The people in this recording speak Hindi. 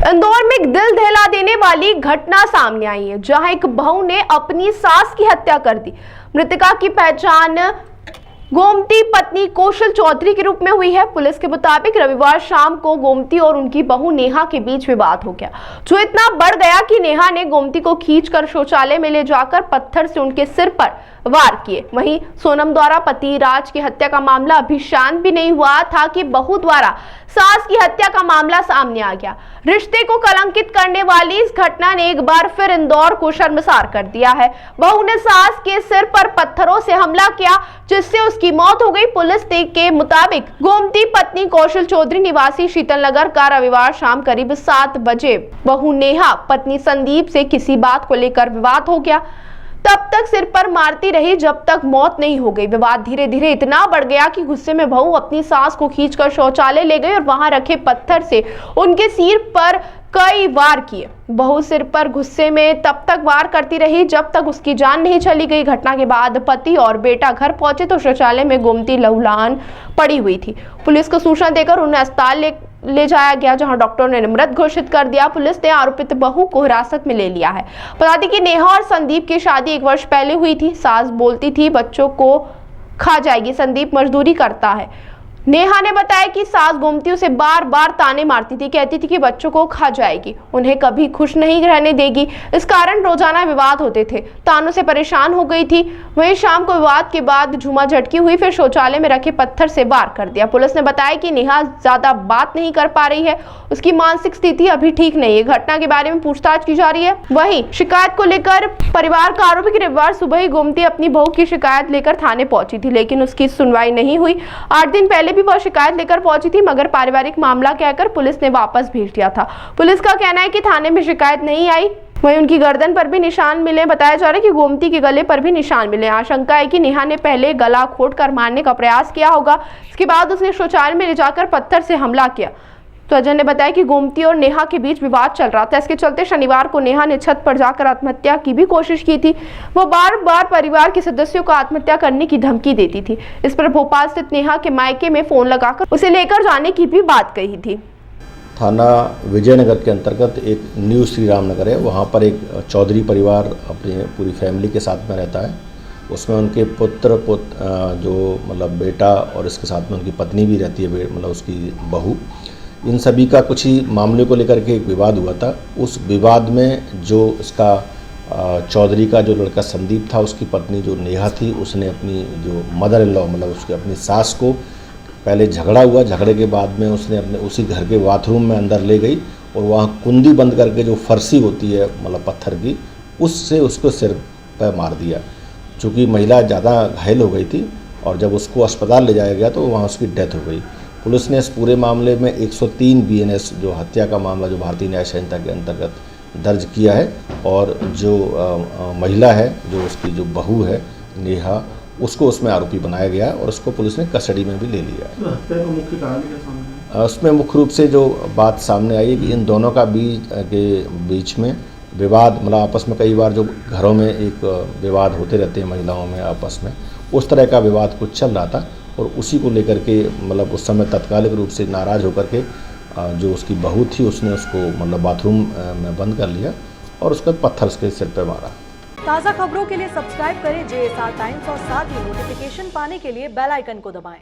इंदौर में एक दिल दहला देने वाली घटना सामने आई है, जहां एक बहू ने अपनी सास की हत्या कर दी। मृतका की पहचान गोमती पत्नी कौशल चौधरी के रूप में हुई है। पुलिस के मुताबिक रविवार शाम को गोमती और उनकी बहू नेहा के बीच विवाद हो गया, जो इतना बढ़ गया कि नेहा ने गोमती को खींचकर शौचालय में ले जाकर पत्थर से उनके सिर पर वार किए। वहीं सोनम द्वारा पति राज की हत्या का मामला अभी शांत भी नहीं हुआ था कि बहू द्वारा सास की हत्या का मामला सामने आ गया। रिश्ते को कलंकित करने वाली इस घटना ने एक बार फिर इंदौर को शर्मसार कर दिया है। बहू ने सास के सिर पर पत्थरों से हमला किया, जिससे उसकी मौत हो गई। पुलिस के मुताबिक गोमती पत्नी कौशल चौधरी निवासी शीतल नगर का रविवार शाम करीब 7 बजे बहू नेहा पत्नी संदीप से किसी बात को लेकर विवाद हो गया। तब तक सिर पर मारती रही जब तक मौत नहीं हो गई। विवाद धीरे धीरे इतना बढ़ गया कि गुस्से में बहू अपनी सास को खींचकर शौचालय ले गई और वहां रखे पत्थर से उनके सिर पर कई वार किए। बहू सिर पर गुस्से में तब तक वार करती रही जब तक उसकी जान नहीं चली गई। घटना के बाद पति और बेटा घर पहुंचे तो शौचालय में गोमती लहूलुहान पड़ी हुई थी। पुलिस को सूचना देकर उन्हें अस्पताल ले जाया गया, जहां डॉक्टरों ने मृत घोषित कर दिया। पुलिस ने आरोपित बहू को हिरासत में ले लिया है। बता दें कि नेहा और संदीप की शादी 1 वर्ष पहले हुई थी। सास बोलती थी बच्चों को खा जाएगी। संदीप मजदूरी करता है। नेहा ने बताया कि सास गोमती उसे बार बार ताने मारती थी, कहती थी कि बच्चों को खा जाएगी, उन्हें कभी खुश नहीं रहने देगी। इस कारण रोजाना विवाद होते थे। तानों से परेशान हो गई थी। वहीं शाम को विवाद के बाद झूमा झटकी हुई, फिर शौचालय में रखे पत्थर से वार कर दिया। पुलिस ने बताया कि नेहा ज्यादा बात नहीं कर पा रही है, उसकी मानसिक स्थिति अभी ठीक नहीं है। घटना के बारे में पूछताछ की जा रही है। वहीं शिकायत को लेकर परिवार का आरोप है कि रविवार सुबह ही गोमती अपनी बहू की शिकायत लेकर थाने पहुंची थी, लेकिन उसकी सुनवाई नहीं हुई। 8 दिन पहले भी वह शिकायत लेकर पहुंची थी, मगर पारिवारिक मामला कहकर पुलिस ने वापस भेज दिया था। पुलिस का कहना है कि थाने में शिकायत नहीं आई। वहीं उनकी गर्दन पर भी निशान मिले। बताया जा रहा है कि गोमती के गले पर भी निशान मिले। आशंका है कि नेहा ने पहले गला घोंटकर मारने का प्रयास किया होगा, इसके बाद उसने शौचालय में ले जाकर पत्थर से हमला किया। स्वजन ने बताया कि गोमती और नेहा के बीच विवाद चल रहा था। इसके चलते शनिवार को नेहा ने छत पर जाकर आत्महत्या की भी कोशिश की थी। वो बार बार परिवार के सदस्यों को आत्महत्या करने की धमकी देती थी। इस पर भोपाल स्थित नेहा के मायके में फोन लगाकर उसे लेकर जाने की भी बात कही थी। थाना विजयनगर के अंतर्गत एक न्यू श्री राम नगर है, वहाँ पर एक चौधरी परिवार अपनी पूरी फैमिली के साथ में रहता है। उसमें उनके पुत्र जो मतलब बेटा और इसके साथ में उनकी पत्नी भी रहती है, मतलब उसकी बहू। इन सभी का कुछ ही मामले को लेकर के एक विवाद हुआ था। उस विवाद में जो इसका चौधरी का जो लड़का संदीप था, उसकी पत्नी जो नेहा थी, उसने अपनी जो मदर इन लॉ मतलब उसकी अपनी सास को पहले झगड़ा हुआ। झगड़े के बाद में उसने अपने उसी घर के बाथरूम में अंदर ले गई और वहाँ कुंडी बंद करके जो फरसी होती है मतलब पत्थर की, उससे उसको सिर पर मार दिया। चूँकि महिला ज़्यादा घायल हो गई थी और जब उसको अस्पताल ले जाया गया तो वहाँ उसकी डेथ हो गई। पुलिस ने इस पूरे मामले में 103 BNS जो हत्या का मामला जो भारतीय न्याय संहिता के अंतर्गत दर्ज किया है और जो महिला है, जो उसकी जो बहू है नेहा, उसको उसमें आरोपी बनाया गया और उसको पुलिस ने कस्टडी में भी ले लिया है। तो हत्या का मुख्य कारण क्या सामने आया? उसमें मुख्य रूप से जो बात सामने आई है कि इन दोनों का बीच में विवाद, मतलब आपस में कई बार जो घरों में एक विवाद होते रहते हैं महिलाओं में आपस में, उस तरह का विवाद कुछ चल रहा था और उसी को लेकर के मतलब उस समय तात्कालिक रूप से नाराज़ होकर के जो उसकी बहू थी उसने उसको मतलब बाथरूम में बंद कर लिया और उसका पत्थर उसके सिर पे मारा। ताज़ा खबरों के लिए सब्सक्राइब करें JSR टाइम्स और साथ ही नोटिफिकेशन पाने के लिए बेल आइकन को दबाएं।